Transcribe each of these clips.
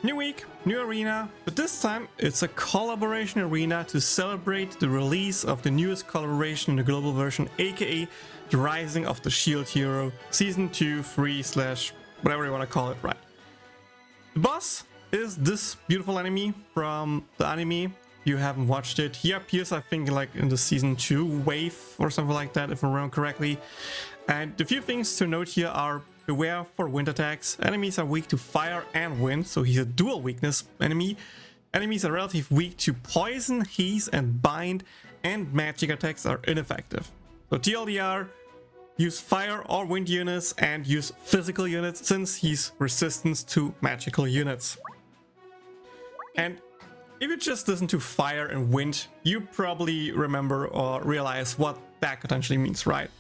New week, new arena, but this time it's a collaboration arena to celebrate the release of the newest collaboration in the global version, aka the Rising of the Shield Hero Season 2, 3 / whatever you want to call it, right? The boss is this beautiful enemy from the anime. You haven't watched it. He appears, I think, like in the Season 2 wave or something like that, if I remember correctly. And the few things to note here are: beware for wind attacks. Enemies are weak to fire and wind, so he's a dual weakness enemy. Enemies are relatively weak to poison, haze, and bind, and magic attacks are ineffective. So TLDR, use fire or wind units and use physical units since he's resistant to magical units. And if you just listen to fire and wind, you probably remember or realize what that potentially means, right?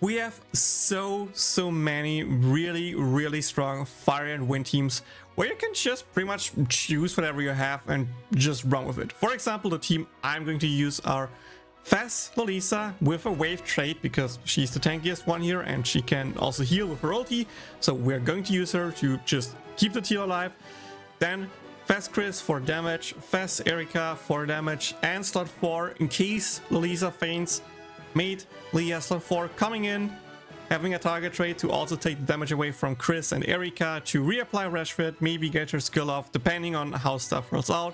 We have so many really strong fire and wind teams where you can just pretty much choose whatever you have and just run with it. For example, the team I'm going to use are Fes Lolisa with a wave trait because she's the tankiest one here and she can also heal with her ulti, so we're going to use her to just keep the team alive. Then Fes Chris for damage, Fes Erika for damage, and slot 4 in case Lolisa faints. Maid Lia slot 4 coming in, having a target trait to also take the damage away from Chris and Erika to reapply Rashford, maybe get her skill off depending on how stuff rolls out.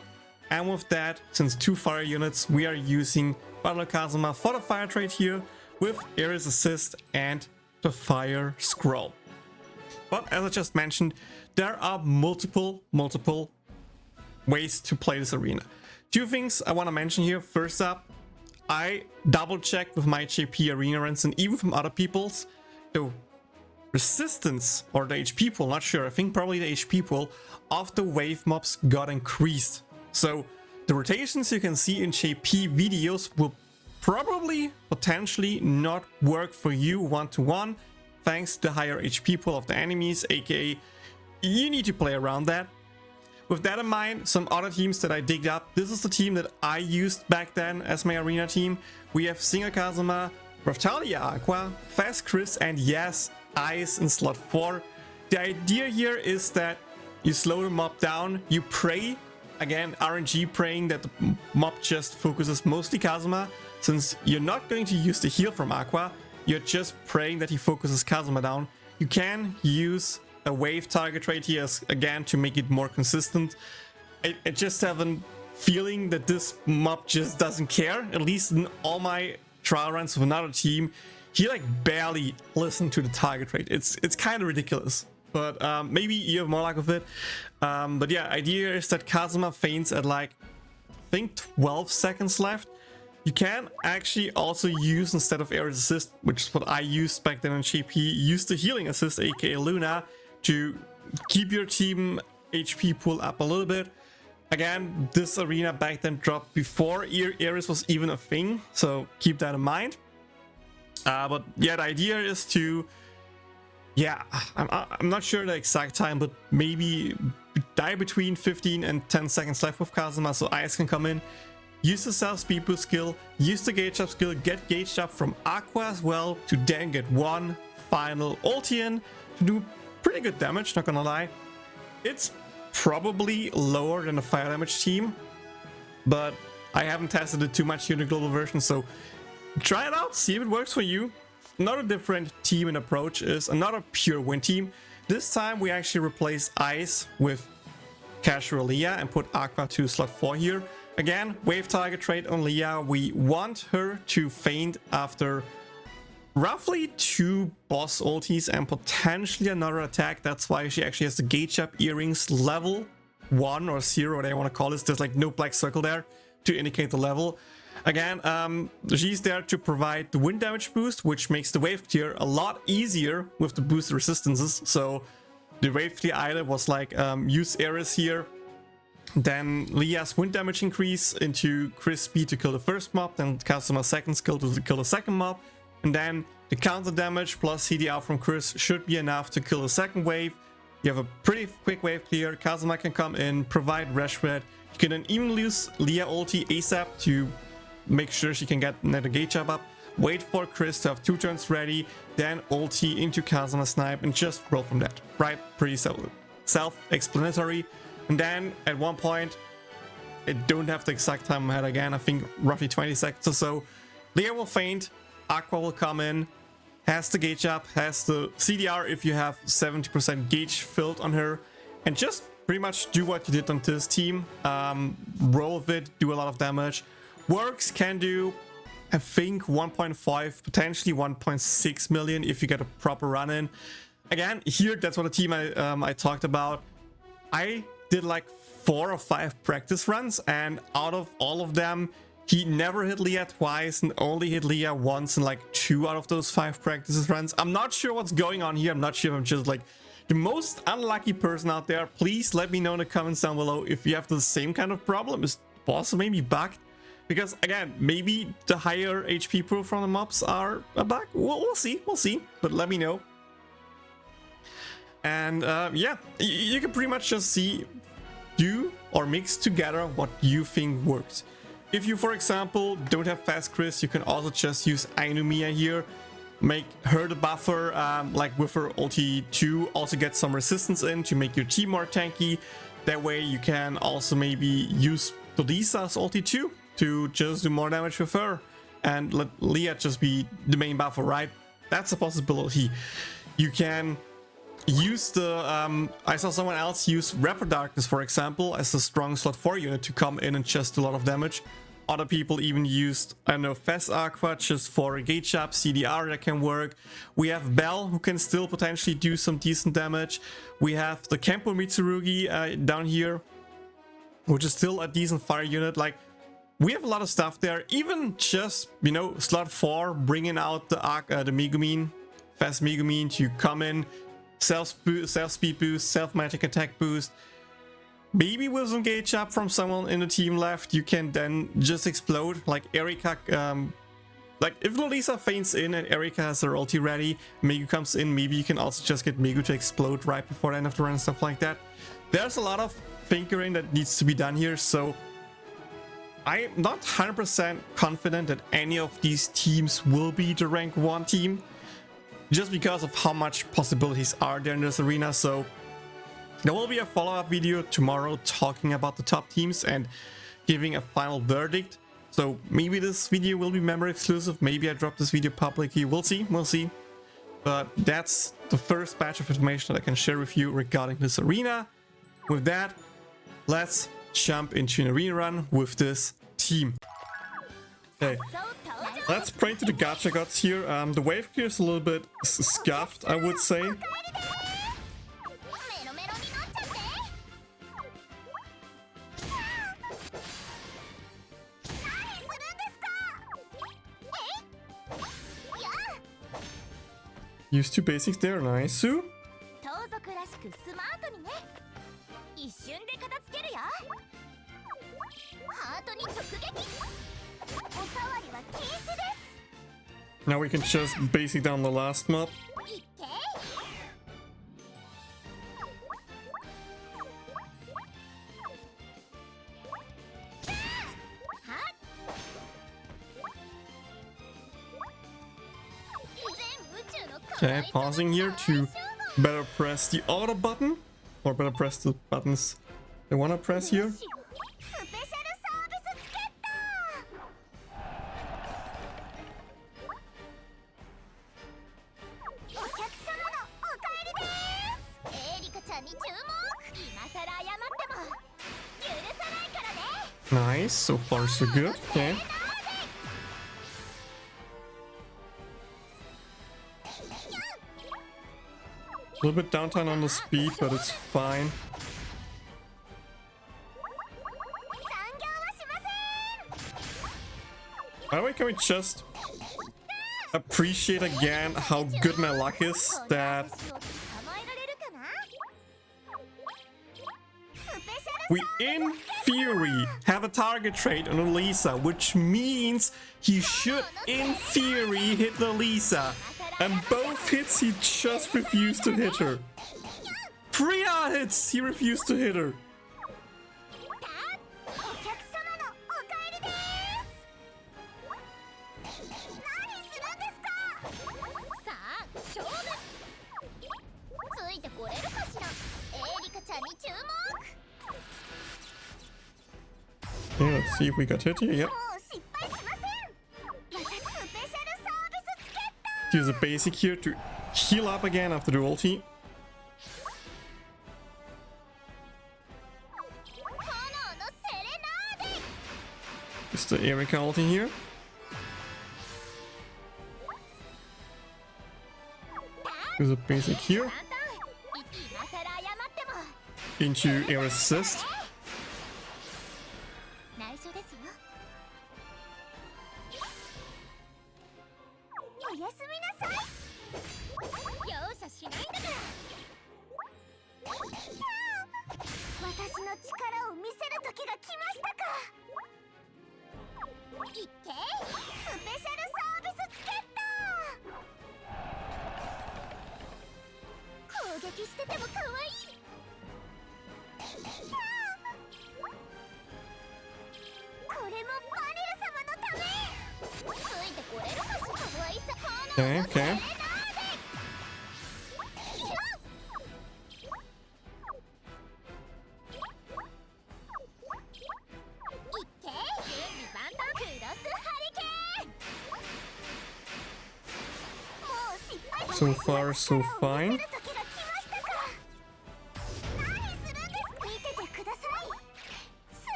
And with that, since 2 fire units, we are using Butler Kazuma for the fire trait here with Ares assist and the fire scroll. But as I just mentioned, there are multiple ways to play this arena. 2 things I want to mention here. First up, I double checked with my JP arena runs and even from other people's, the resistance or the HP pool, not sure, I think probably the HP pool of the wave mobs got increased. So the rotations you can see in JP videos will probably potentially not work for you one-to-one thanks to the higher HP pool of the enemies, aka you need to play around that. With that in mind, some other teams that I digged up. This is the team that I used back then as my arena team. We have single Kazuma, Raphtalia Aqua, Fes Chris, and yes, Ice in slot 4. The idea here is that you slow the mob down, you pray, again RNG praying that the mob just focuses mostly Kazuma. Since you're not going to use the heal from Aqua, you're just praying that he focuses Kazuma down. You can use a wave target trait here again to make it more consistent. I just have a feeling that this mob just doesn't care. At least in all my trial runs with another team, he like barely listened to the target trait. It's kind of ridiculous, but maybe you have more luck with it. But yeah, idea is that Kazuma faints at like I think 12 seconds left. You can actually also use, instead of Ares assist, which is what I used back then on JP, use the healing assist, aka Luna, to keep your team HP pool up a little bit. Again, this arena back then dropped before Ares was even a thing, so keep that in mind. But yeah, the idea is to, yeah, I'm not sure the exact time, but maybe die between 15 and 10 seconds left with Kazuma, so Ice can come in, use the self speed boost skill, use the gauge up skill, get gauged up from Aqua as well, to then get one final ulti in to do pretty good damage, not gonna lie. It's probably lower than a fire damage team, but I haven't tested it too much here in the global version, so try it out, see if it works for you. Another different team and approach is another pure wind team. This time we actually replace Ice with casual Lia and put Aqua to slot 4 here. Again, wave target trait on Lia. We want her to faint after roughly 2 boss ultis and potentially another attack. That's why she actually has the gauge up earrings level 1 or 0, whatever you want to call this. There's like no black circle there to indicate the level. Again, she's there to provide the wind damage boost, which makes the wave clear a lot easier with the boosted resistances. So the wave clear item was like use Ares here, then Lia's wind damage increase into Chris speed to kill the first mob, then Kazuma's second skill to kill the second mob, and then the counter damage plus CDR from Chris should be enough to kill the second wave. You have a pretty quick wave clear. Kazuma can come in, provide Rashford. You can then even use Lia ulti ASAP to make sure she can get another gauge up. Wait for Chris to have 2 turns ready, then ulti into Kazuma snipe and just roll from that. Right? Pretty self-explanatory. And then at one point, I don't have the exact time in my head again, I think roughly 20 seconds or so, Lia will faint, Aqua will come in, has the gauge up, has the CDR if you have 70% gauge filled on her, and just pretty much do what you did on this team. Roll with it, do a lot of damage. Works can do, I think, 1.5, potentially 1.6 million if you get a proper run in. Again, here, that's what the team I talked about. I did like 4 or 5 practice runs, and out of all of them, he never hit Lia twice and only hit Lia once in like 2 out of those 5 practice runs. I'm not sure what's going on here. I'm not sure if I'm just like the most unlucky person out there. Please let me know in the comments down below if you have the same kind of problem. Is boss maybe bugged? Because again, maybe the higher HP pool from the mobs are a bug. We'll see, but let me know. And yeah, you can pretty much just do or mix together what you think works. If you, for example, don't have Fes Chris, you can also just use Ainu Mia here. Make her the buffer, like with her ulti 2, also get some resistance in to make your team more tanky. That way you can also maybe use Lolisa's ulti 2 to just do more damage with her and let Lia just be the main buffer, right? That's a possibility. You can use the I saw someone else use Rapid Darkness, for example, as a strong slot 4 unit to come in and just do a lot of damage. Other people even used, I don't know, Fes Aqua just for a gauge up, CDR that can work. We have Bell, who can still potentially do some decent damage. We have the Kempo Mitsurugi down here, which is still a decent fire unit. Like, we have a lot of stuff there. Even just, you know, slot 4, bringing out the Megumin, Fes Megumin to come in, self speed boost, self magic attack boost. Maybe with some gauge up from someone in the team left, you can then just explode like Erika. Like if Lolisa faints in and Erika has her ulti ready, Megu comes in, maybe you can also just get Megu to explode right before the end of the run and stuff like that. There's a lot of tinkering that needs to be done here, so I'm not 100% confident that any of these teams will be the rank 1 team, just because of how much possibilities are there in this arena. So there will be a follow-up video tomorrow talking about the top teams and giving a final verdict. So maybe this video will be member exclusive, maybe I drop this video publicly, we'll see. But that's the first batch of information that I can share with you regarding this arena. With that, let's jump into an arena run with this team. Okay, let's pray to the Gacha gods here. The wave gear is a little bit scuffed, I would say. Use 2 basics there, nice. Now we can just basic down the last mob. Okay, pausing here to better press the auto button, or better press the buttons I want to press here. Nice, so far so good. Okay. A little bit downtime on the speed, but it's fine. By the way, can we just appreciate again how good my luck is that we in theory have a target trait on Lolisa, which means he should in theory hit Lolisa. And both hits he just refused to hit her. 3 hits he refused to hit her. Okay, let's see if we got hit here. Yep. Use a basic here to heal up again after the ulti. Just the Erika ulti here. Use a basic here. Into Air assist. Okay, okay. So far, so fine.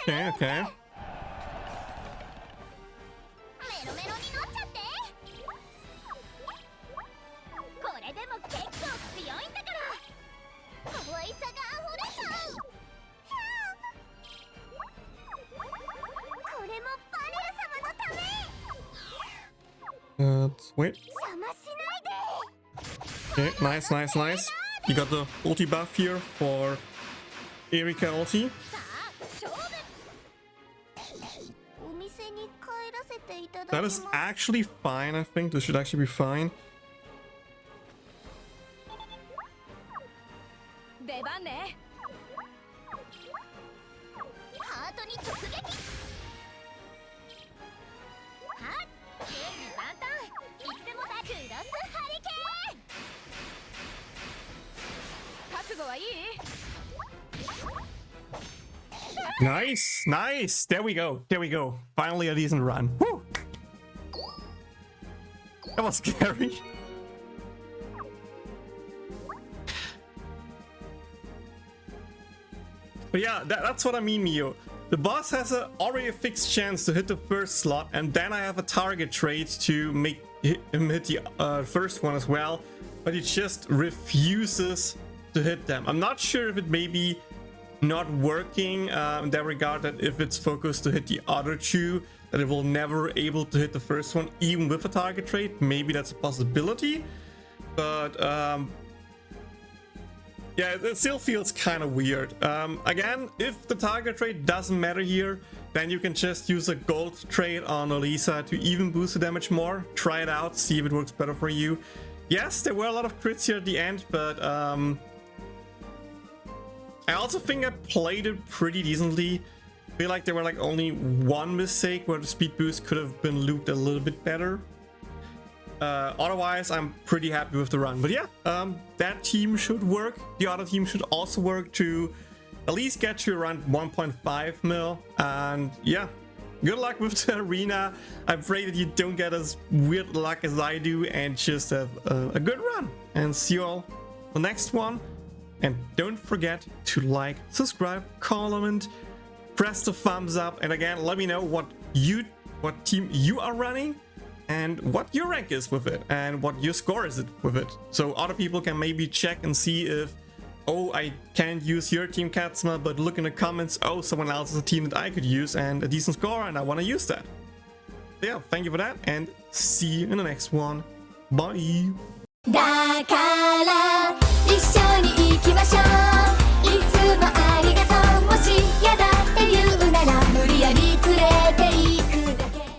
Okay, okay. Let's wait. Okay, nice, nice, nice. You got the ulti buff here for Erika ulti. That is actually fine, I think. This should actually be fine. Nice, nice. There we go. There we go. Finally a decent run. Woo! That was scary. But yeah, that's what I mean, Mio. The boss has already a fixed chance to hit the first slot, and then I have a target trait to make him hit the first one as well, but he just refuses to hit them. I'm not sure if it may be not working in that regard, that if it's focused to hit the other two, that it will never able to hit the first one even with a target trait. Maybe that's a possibility, but yeah, it still feels kind of weird. Again, if the target trait doesn't matter here, then you can just use a gold trait on Lolisa to even boost the damage more. Try it out, see if it works better for you. Yes, there were a lot of crits here at the end, but I also think I played it pretty decently. I feel like there were like only one mistake where the speed boost could have been looped a little bit better. Otherwise, I'm pretty happy with the run. But yeah, that team should work. The other team should also work to at least get to around 1.5 mil. And yeah, good luck with the arena. I pray that you don't get as weird luck as I do and just have a good run. And see you all the next one. And don't forget to like, subscribe, comment, press the thumbs up, and again, let me know what team you are running and what your rank is with it and what your score is with it, so other people can maybe check and see if, oh, I can't use your team, Kazuma, but look in the comments, oh, someone else is a team that I could use and a decent score and I want to use that. So yeah, thank you for that and see you in the next one. Bye.